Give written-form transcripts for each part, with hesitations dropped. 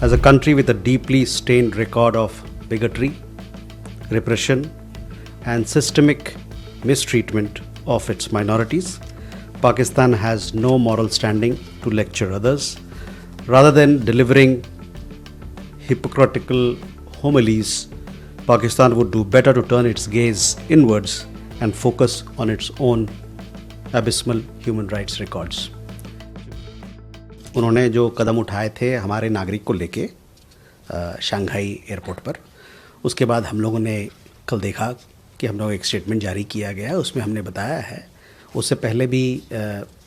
As a country with a deeply stained record of bigotry, repression, and systemic mistreatment of its minorities, Pakistan has no moral standing to lecture others. Rather than delivering hypocritical homilies, Pakistan would do better to turn its gaze inwards and focus on its own abysmal human rights records. उन्होंने जो कदम उठाए थे हमारे नागरिक को लेके Shanghai airport पर, उसके बाद हम लोगों ने कल देखा कि हम लोग एक स्टेटमेंट जारी किया गया है. उसमें हमने बताया है, उससे पहले भी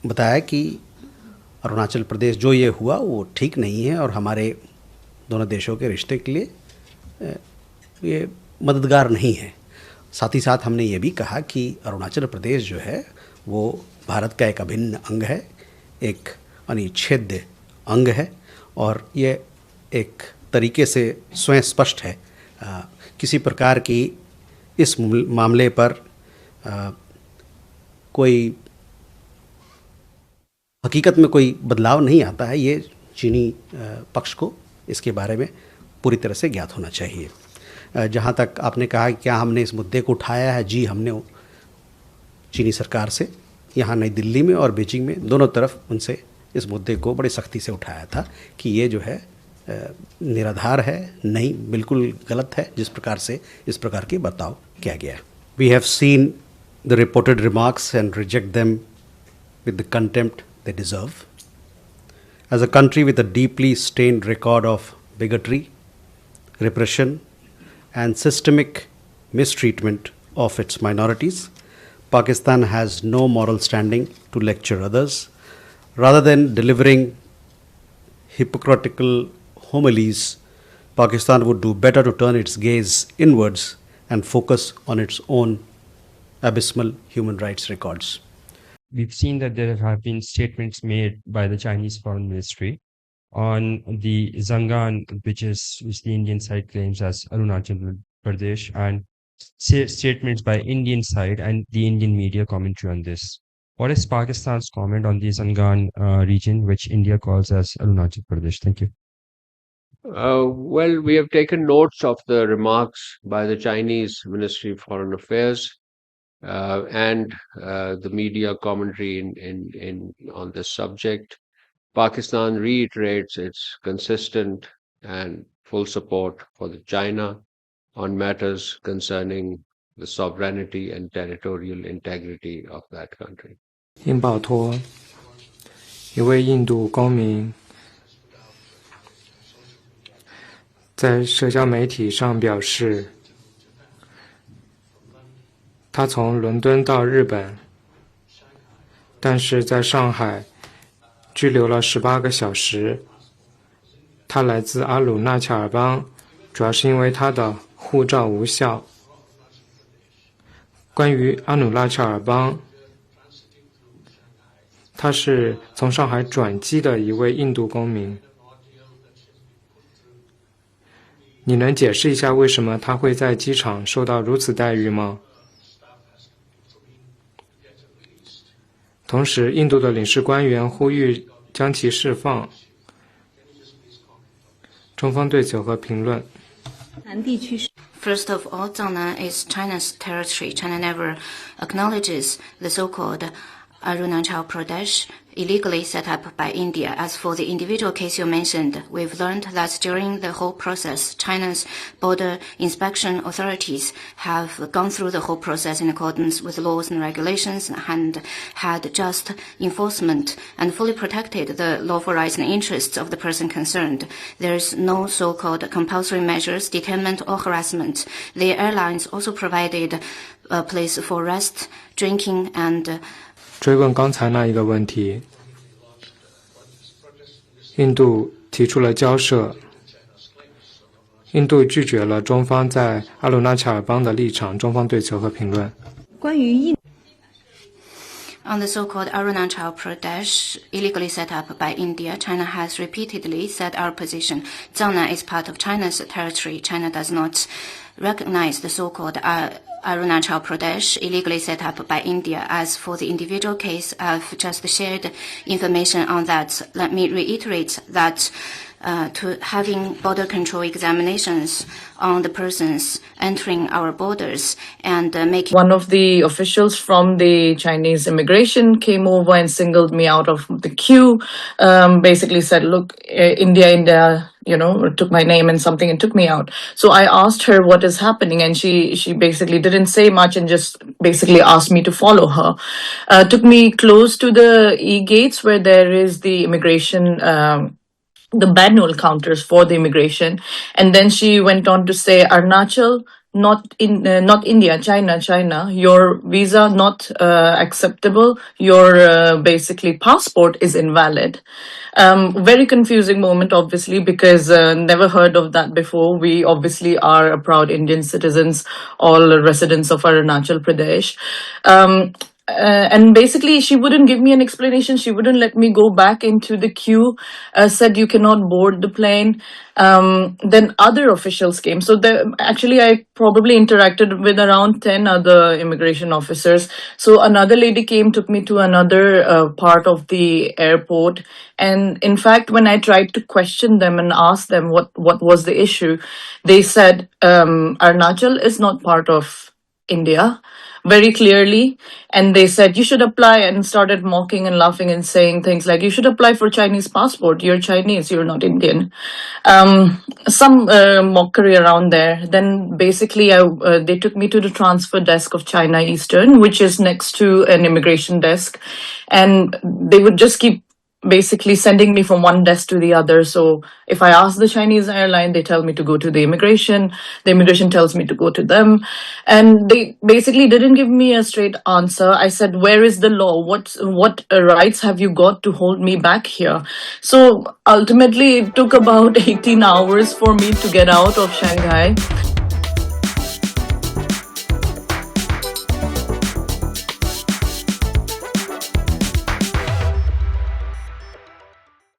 बताया कि अरुणाचल प्रदेश जो ये हुआ वो ठीक नहीं है और हमारे दोनों देशों के रिश्ते के लिए ये मददगार नहीं है. साथ ही साथ हमने ये भी कहा कि अरुणाचल प्रदेश जो है वो भारत का एक अभिन्न अंग है, एक अनिच्छेद्य अंग है और ये एक तरीके से स्वयं स्पष्ट है. किसी प्रकार की इस मामले पर कोई हकीकत में कोई बदलाव नहीं आता है. ये चीनी पक्ष को इसके बारे में पूरी तरह से ज्ञात होना चाहिए. जहाँ तक आपने कहा कि क्या हमने इस मुद्दे को उठाया है, जी हमने चीनी सरकार से यहाँ नई दिल्ली में और बीजिंग में दोनों तरफ उनसे इस मुद्दे को बड़ी सख्ती से उठाया था कि ये जो है निराधार है, नहीं, बिल्कुल गलत है जिस प्रकार से इस प्रकार की बर्ताव किया गया. We have seen the reported remarks and reject them with the contempt they deserve. As a country with a deeply stained record of bigotry, repression, and systemic mistreatment of its minorities, Pakistan has no moral standing to lecture others. Rather than delivering hypocritical homilies, Pakistan would do better to turn its gaze inwards and focus on its own abysmal human rights records. We've seen that there have been statements made by the Chinese Foreign Ministry on the Zangan, which the Indian side claims as Arunachal Pradesh, and statements by Indian side and the Indian media commentary on this. What is Pakistan's comment on the Zangan region, which India calls as Arunachal Pradesh? Thank you. Well, we have taken notes of the remarks by the Chinese Ministry of Foreign Affairs. And the media commentary on this subject. Pakistan reiterates its consistent and full support for China on matters concerning the sovereignty and territorial integrity of that country. 因保托一位印度公民在社交媒体上表示，他从伦敦到日本，但是在上海拘留了18个小时。他来自阿鲁纳恰尔邦，主要是因为他的护照无效。关于阿鲁纳恰尔邦，他是从上海转机的一位印度公民。你能解释一下为什么他会在机场受到如此待遇吗？同时，印度的领事官员呼吁将其释放。中方对此有何评论？ First of all, Zangnan is China's territory. China never acknowledges the so-called Arunachal Pradesh, illegally set up by India. As for the individual case you mentioned, we've learned that during the whole process, China's border inspection authorities have gone through the whole process in accordance with laws and regulations and had just enforcement and fully protected the lawful rights and interests of the person concerned. There is no so-called compulsory measures, detainment or harassment. The airlines also provided a place for rest, drinking and 追问刚才那一个问题，印度提出了交涉，印度拒绝了中方在阿鲁纳恰尔邦的立场，中方对此有何评论？关于On the so-called Arunachal Pradesh, illegally set up by India, China has repeatedly said our position. Zangnan is part of China's territory. China does not recognize the so-called Arunachal Pradesh, illegally set up by India. As for the individual case, I've just shared information on that. Let me reiterate that to having border control examinations on the persons entering our borders and making. One of the officials from the Chinese immigration came over and singled me out of the queue, basically said, look, India, took my name and something and took me out. So I asked her what is happening, and she basically didn't say much and just basically asked me to follow her. Took me close to the e-gates where there is the immigration the manual counters for the immigration, and then she went on to say, Arunachal, not India, China, your visa not acceptable, your basically passport is invalid. Very confusing moment, obviously, because never heard of that before. We obviously are a proud Indian citizens, all residents of Arunachal Pradesh. And basically, she wouldn't give me an explanation. She wouldn't let me go back into the queue, said you cannot board the plane. Then other officials came. So actually, I probably interacted with around 10 other immigration officers. So another lady came, took me to another part of the airport. And in fact, when I tried to question them and ask them what was the issue, they said, Arunachal is not part of India, very clearly. And they said, you should apply, and started mocking and laughing and saying things like, you should apply for Chinese passport. You're Chinese, you're not Indian. Some mockery around there. Then basically they took me to the transfer desk of China Eastern, which is next to an immigration desk. And they would just keep basically sending me from one desk to the other. So if I ask the Chinese airline, they tell me to go to the immigration tells me to go to them. And they basically didn't give me a straight answer. I said, where is the law? What rights have you got to hold me back here? So ultimately, it took about 18 hours for me to get out of Shanghai.